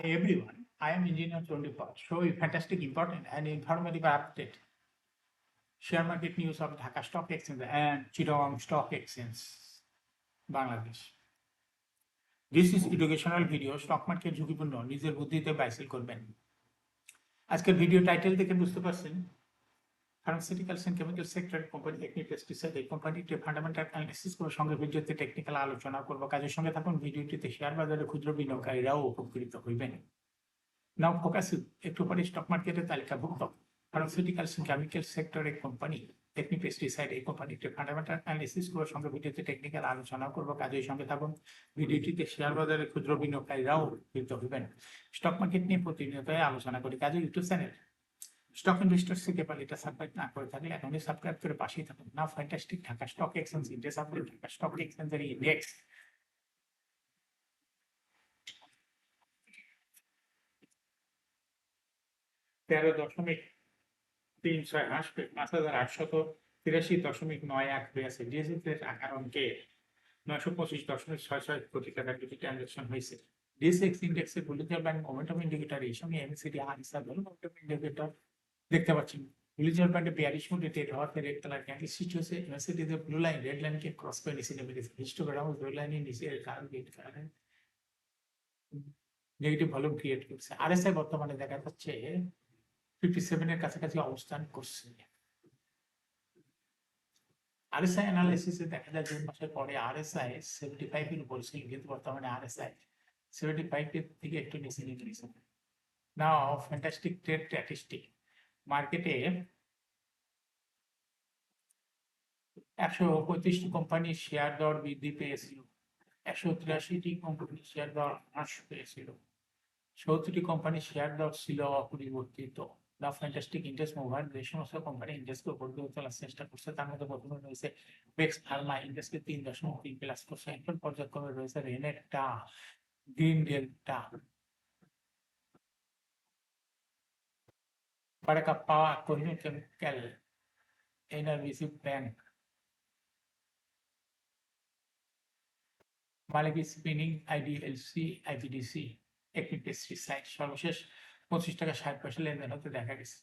Hi everyone, I am Engineer Chondipal. Show you fantastic, important and informative update. Share market news of Dhaka Stock Exchange and Chittagong Stock Exchange, Bangladesh. This is educational video. Stock market ঝুঁকিপূর্ণ, নিজের বুদ্ধিতে বাইসেল করবেন। আজকের video title থেকে বুঝতে পারছেন pharmaceuticals and chemical sector company একটি pesticide এই কোম্পানিটির ফান্ডামেন্টাল অ্যানালিসিস করে সঙ্গে ভিডিওতে টেকনিক্যাল আলোচনা করব। কাজের সঙ্গে থাকুন। ভিডিওটিতে শেয়ার বাজারে ক্ষুদ্র বিনিয়োগকারীরাও উপকৃত হইবেন। নাও ফোকাস একটু পরে স্টক মার্কেটের তালিকাভুক্ত ফার্মাসিউটিক্যালস এন্ড কেমিক্যাল সেক্টরে কোম্পানি টেকনি পেস্টিসাইড এই কোম্পানিটির ফান্ডামেন্টাল অ্যানালিসিস করে সঙ্গে ভিডিওতে টেকনিক্যাল আলোচনা করব। কাজের সঙ্গে থাকুন। ভিডিওটিতে শেয়ার বাজারে ক্ষুদ্র বিনিয়োগকারীরাও উপকৃত হইবেন। স্টক মার্কেট নিয়ে প্রতিনিয়ত আলোচনা করি। কাজের ইউটিউব চ্যানেল স্টক ইনভেস্টর থেকে এটা সাবস্ক্রাইব না করে থাকলে এখনই সাবস্ক্রাইব করে পাশেই থাকুন। Now fantastic Dhaka stock exchange index update. Dhaka stock এক্সচেঞ্জের ইন্ডেক্স 13.36 হ্রাস পেয়ে 5,883.91 হয়ে আছে। ডিএসইতে টাকার অঙ্কে 925.66 কোটি টাকা দুটি ট্রানজাকশন হয়েছে। ডিএসএক্স ইন্ডেক্সে বুলিজার ব্যাংক মোমেন্টাম ইন্ডিকেটর এই সঙ্গে এমএসিডি আরএসআই মোমেন্টাম ইন্ডিকেটর দেখতে পাচ্ছেন। বুলিজার ব্যাংকে বিয়ারিশ মুডে ট্রেড হওয়াতে রেড কালার ক্যান্ডেল সৃষ্টি হয়েছে। এমএসিডি তে ব্লু লাইন রেড লাইনকে ক্রস করে নিচে নেমে গেছে। হিস্টোগ্রাম ব্লু লাইনের নিচে colour red colour negative volume create করছে। আরএসআই বর্তমানে দেখা যাচ্ছে 57 এর কাছাকাছি অবস্থান করছে। আরএসআই অ্যানালাইসিসে দেখা যায় জুন মাসের পরে আরএসআই 75 এর উপর ছিল, কিন্তু বর্তমানে আরএসআই 75 এর থেকে একটু নিচে নেমে গেছে। নাও ফ্যান্টাস্টিক ট্রেড স্ট্যাটিস্টিক মার্কেটে 135টি কোম্পানির শেয়ার দর বৃদ্ধি পেয়েছিল, 183টি কোম্পানির শেয়ার দর হ্রাস পেয়েছিল, 70টি কোম্পানির শেয়ার দর ছিল অপরিবর্তিত। দ্য ফ্যান্টাস্টিক ইন্ডেক্স মুভার যে সমস্ত কোম্পানি ইন্ডেক্সকে উপর দিয়ে তোলার চেষ্টা করছে তার মধ্যে প্রথমে রয়েছে বেক্স ফার্মা ইন্ডেক্সকে 3.3 প্লাস করছে। এখন পর্যায়ক্রমে রয়েছে রেনেটা, গ্রিন ডেল্টা, বারাকা পাওয়ার, কোহিনুর কেমিক্যাল, এনআরবিসি ব্যাংক, মালিক স্পিনিং, আইডিএলসি, আইপিডিসি, একটি পেস্টিসাইড সর্বশেষ 25.60 টাকা লেনদেন হতে দেখা গেছে।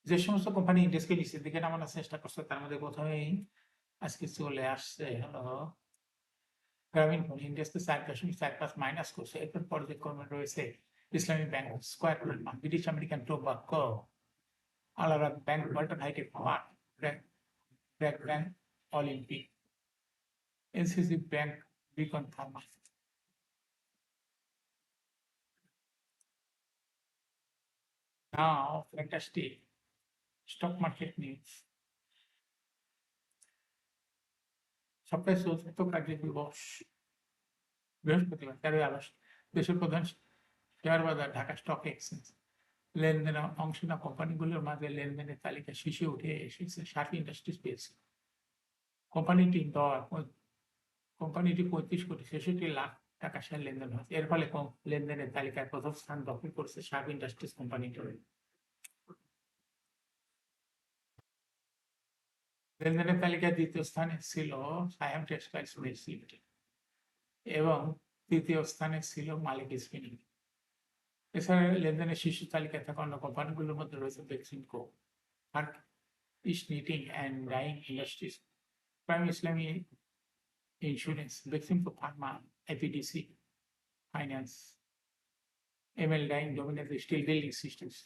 যে সমস্ত কোম্পানি ইন্ডেক্সকে নিচের দিকে নামানোর চেষ্টা করছে তার মধ্যে প্রথমেই আজকে চলে আসছে হলো গ্রামীণ ফোন ইন্ডেক্সকে 4.45 মাইনাস করছে। এরপর পর্যায়ক্রমে রয়েছে Islami bank, square pharma, British American tobacco, আলাদা bank, Walton hitech pharma, BRAC bank, Olympic, NCC bank, Beacon pharma. Now, fantastic stock market news. সপ্তাহের চতুর্থ কার্য দিবস বৃহস্পতিবার 13 আগস্ট দেশের প্রধান শেয়ার বাজার ঢাকা স্টক এক্সচেঞ্জ লেনদেন অংশ না কোম্পানিগুলোর মাঝে লেনদেনের তালিকা শীর্ষে উঠে এসেছে সার্ফ ইন্ডাস্ট্রিজ পেয়েছে। কোম্পানিটি 35 কোটি 66 লাখ টাকা শেয়ার লেনদেন হয়েছে। এর ফলে লেনদেনের তালিকায় প্রথম স্থান দখল করেছে সার্ফ ইন্ডাস্ট্রিজ কোম্পানিটি। লেনদেনের তালিকায় দ্বিতীয় স্থানে ছিল সায়াম টেক্সটাইলস মিলস লিমিটেড এবং তৃতীয় স্থানে ছিল মালিক স্পিনিং। এছাড়া লেনদেনের শীর্ষ তালিকায় থাকা অন্য কোম্পানিগুলোর মধ্যে রয়েছে বেক্সিমকো, হার্ক east knitting and dyeing industries, prime Islami insurance, Beximco pharma, APDC finance, ML dyeing, dominance steel building systems.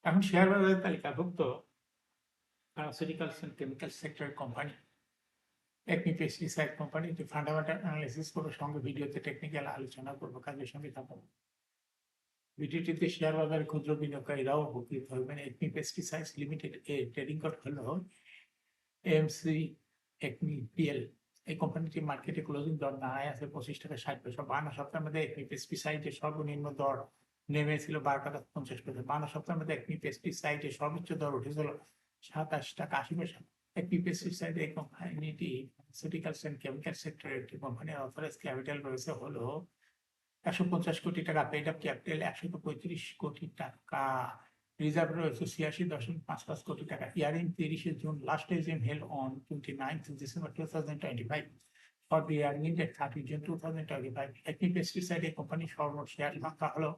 এখন শেয়ার বাজারের তালিকাভুক্ত pharmaceuticals and chemical sector company একটি পেস্টিসাইড কোম্পানি ফান্ডামেন্টাল অ্যানালাইসিস করে সঙ্গে ভিডিওতে টেকনিক্যাল আলোচনা করবো। কাজের সঙ্গে থাকুন। ভিডিওটিতে শেয়ার বাজারে ক্ষুদ্র বিনিয়োগকারীরাও উপকৃত হবেন। একমি পেস্টিসাইডস লিমিটেড এর ট্রেডিং কোড হলো এমসি একমি পিএল। এই কোম্পানিটি মার্কেটে ক্লোজিং দর দাঁড়ায় আছে 25.60 টাকা। 52 সপ্তাহের মধ্যে একমি পেস্টিসাইডের সর্বনিম্ন দর নেমেছিল 12.50 টাকা। 52 সপ্তাহের মধ্যে একমি পেস্টিসাইডের সর্বোচ্চ দর উঠেছিল 27.80 টাকা। একটি পেস্টিসাইড এই কোম্পানিটি ফার্মাসিউটিক্যালস এন্ড কেমিক্যাল সেক্টরের একটি কোম্পানির অথরাইজ ক্যাপিটাল রয়েছে হলো 150 কোটি টাকা। পেইড আপ ক্যাপিটাল 135 কোটি টাকা। রিজার্ভ রয়েছে 86.55 কোটি টাকা। Earring 30 June. Last AGM held on 29 December 2025। for the year ended 30 June 2025, একটি পেস্টিসাইড এই কোম্পানির সর্বমোট শেয়ার সংখ্যা হলো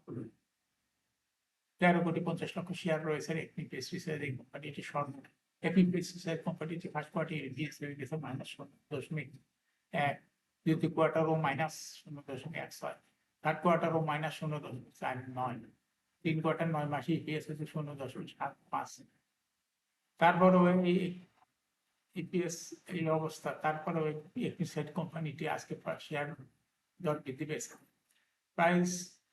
13,50,00,000 শেয়ার রয়েছে একটি পেস্টিসাইড এই কোম্পানিটি সর্বমোট। একটি পেস্টিসাইড কোম্পানিটি ফার্স্ট কোয়ার্টার ইপিএস হয়ে গেছে -0.1, দ্বিতীয় কোয়ার্টারও -0.16, থার্ড কোয়ার্টারও -0.49, 3 কোয়ার্টার 9 মাসে ইপিএস হচ্ছে 0.75। তারপরেও এই ইপিএস এই অবস্থা, তারপরেও পেস্টিসাইড কোম্পানিটি আজকে শেয়ার দর বৃদ্ধি পেয়েছে। Price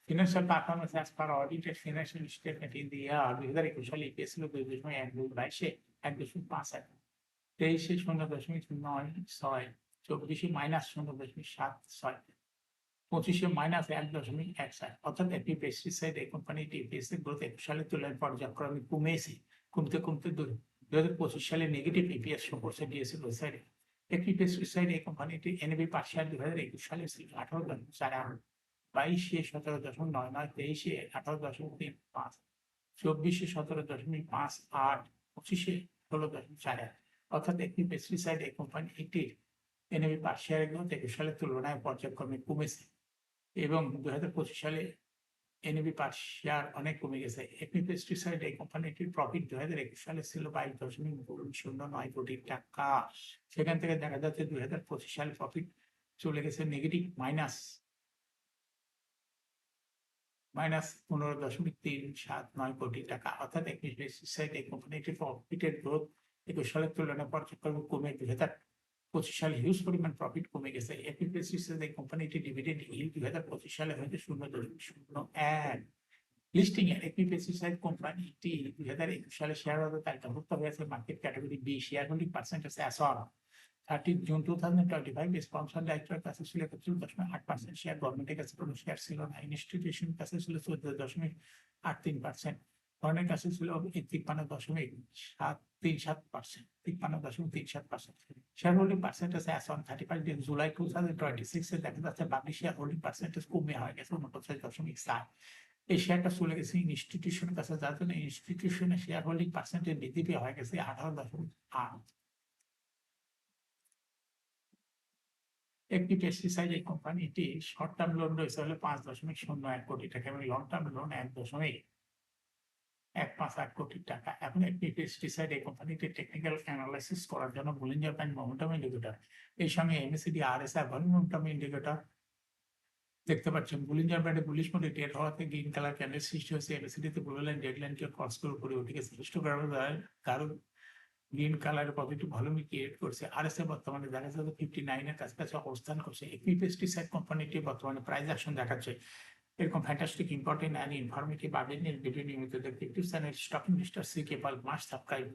financial performance as per audited financial statement in the year 2021 সালে ইপিএস ছিল 2.1, 1.5, 23-এ 0.96, 24-এ -0.76, 25-এ -1.17, অর্থাৎ একটি পেস্টিসাইড এই কোম্পানিটি ইপিএস এর গ্রোথ 21 সালের তুলনায় পর্যায়ক্রমে কমেছে। কমতে 2025 সালে নেগেটিভ ইপিএস শো করছে ডিএসসি ওয়েবসাইটে। একটি পেস্টিসাইড এই কোম্পানিটি এনএবি পার শেয়ার 2021 সালে ছিল 18.48, 22-এ 17.99, 23-এ 18.35, 24-এ 17.58, 25-এ 16.48, অর্থাৎ একটি পেস্টিসাইড এই কোম্পানিটির এনএবি পার শেয়ার গ্রোথ 21 সালের তুলনায় পর্যায়ক্রমে কমেছে এবং 2025 সালে এনএবি পার শেয়ার অনেক কমে গেছে। একটি পেস্টিসাইড এই কোম্পানিটির প্রফিট 2021 সালে ছিল 22.09 কোটি টাকা। সেখান থেকে দেখা যাচ্ছে 2025 সালে প্রফিট চলে গেছে নেগেটিভ -15.379 কোটি টাকা, অর্থাৎ একটি পেস্টিসাইড এই কোম্পানিটির প্রফিটের গ্রোথ 21 সালের তুলনায় পর্যায়ক্রমে কমে 2025 সালে হিউজ পরিমাণ প্রফিট কমে গেছে। একটি পেস্টিসাইড এই কোম্পানিটির ডিভিডেন্ড ইল্ড 2025 সালে হয়েছে 0.01। লিস্টিং এর একটি পেস্টিসাইড কোম্পানিটি 2021 সালে শেয়ার বাজারে তালিকাভুক্ত হয়েছে market category B, share holding percentage as on 30 June 2025, sponsor ডাইরেক্টরের কাছে ছিল 31.8%, শেয়ার গভর্নমেন্টের কাছে কোনো শেয়ার ছিল না, ইনস্টিটিউশনের কাছে ছিল 14.83%, ফরেনের কাছে ছিল 53.37%, share holding percentage as on 31 July 2026 এ দেখা যাচ্ছে বাকি শেয়ার হোল্ডিং পার্সেন্টেজ কমে হয়ে গেছে 49.7। এই শেয়ারটা চলে গেছে ইনস্টিটিউশনের কাছে, যার জন্য ইনস্টিটিউশনের শেয়ার হোল্ডিং পার্সেন্টেজ বৃদ্ধি পেয়ে হয়ে গেছে 18.8। একটি পেস্টিসাইড এই কোম্পানিটি শর্ট টার্ম লোন রয়েছে হলো 5.01 কোটি টাকা এবং লং টার্ম লোন 1.158 কোটি টাকা। এখন একটি পেস্টিসাইড এই কোম্পানিটি টেকনিক্যাল অ্যানালাইসিস করার জন্য বুলিঞ্জার ব্যান্ড মোমেন্টাম ইন্ডিকেটর এই সঙ্গে MACD RSI volume momentum indicator দেখতে পাচ্ছেন। বুলিঞ্জার ব্যান্ডে বুলিশ মোডে ট্রেড হওয়াতে গ্রিন কালার ক্যান্ডেল সৃষ্টি হয়েছে, এমএসিডি তে ব্লু লাইন রেড লাইনকে ক্রস করে উপরে উঠে গেছে, হিস্টোগ্রাফের দ্বারা গ্রিন কালারের পজিটিভ ভলিউম ক্রিয়েট করছে। আরএসআই বর্তমানে দেখা যাচ্ছে 59 এর কাছাকাছি অবস্থান করছে। একটি পেস্টিসাইড কোম্পানিটি বর্তমানে প্রাইস অ্যাকশন দেখাচ্ছে। এরকম fantastic important and informative update নিয়ে ভিডিও নিয়মিত দেখতে YouTube channel stock investor CK Pal must subscribe,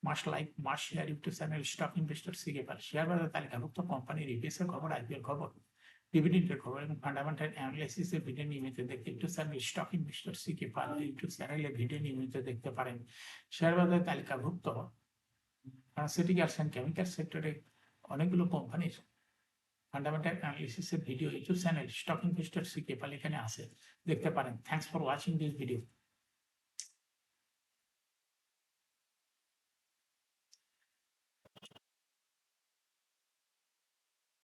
must like, must share YouTube channel stock investor CK Pal. Share বাজার তালিকাভুক্ত কোম্পানির ইপিএসের খবর, আইপিএল খবর, ডিভিডেন্ডের খবর এবং ফান্ডামেন্টাল অ্যানালাইসিসের ভিডিও নিয়মিত দেখতে YouTube channel stock investor CK পাল ইউটিউব চ্যানেলে ভিডিও নিয়মিত দেখতে পারেন। শেয়ার বাজার তালিকাভুক্ত ফার্মাসিউটিক্যালস অ্যান্ড কেমিক্যাল সেক্টরে অনেকগুলো কোম্পানির ফান্ডামেন্টাল অ্যানালিসিসের video YouTube channel stock investor CK Pal এখানে আছে, দেখতে পারেন। Thanks for watching this video.